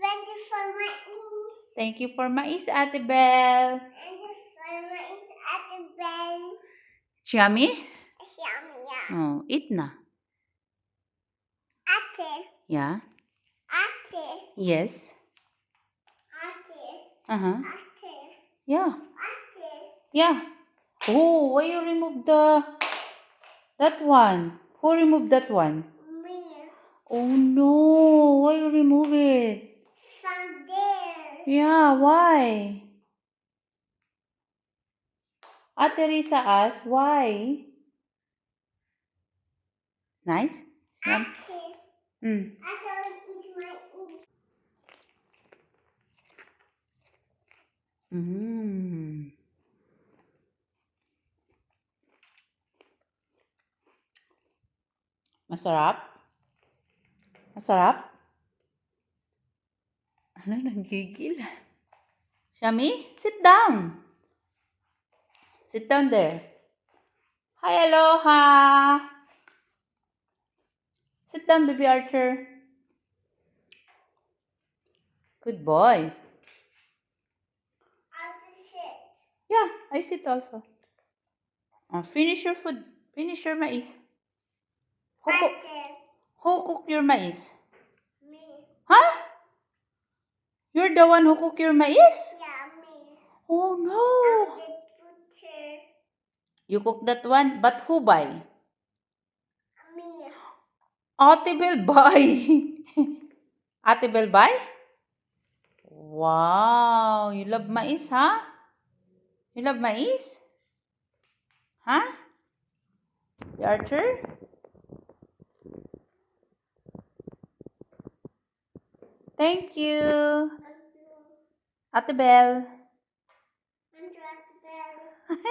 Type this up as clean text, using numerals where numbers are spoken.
Thank you for mais. Thank you for mais, Ate Belle. Thank you for mais, Ate Belle. Yummy? Yummy, yeah. Oh, eat na. Ate. Yeah? Ate. Yes. Ate. Uh-huh. Ate. Yeah. Ate. Yeah. Oh, why you remove that one? Who removed that one? Me. Oh no, why you remove it? From there. Yeah, why? Ate Risa asked why. Nice? Yum. Ate. Mm. Ate will eat my eat. Mm. Masarap? Masarap? Ano, nanggigil. Yummy? Sit down. Sit down there. Hi, Aloha. Sit down, baby Archer. Good boy. I'll just sit. Yeah, I sit also. Finish your food. Finish your mais. Ate. Who cook your mais? Me. Huh? You're the one who cook your mais? Yeah, me. Oh I'm no. the butcher. You cook that one, but who buy? Me. Ate Bel buy. Ate Bel buy? Wow, you love mais, huh? You love mais? Huh? The Archer? Thank you. Ate Bel. I'm Ate Belle.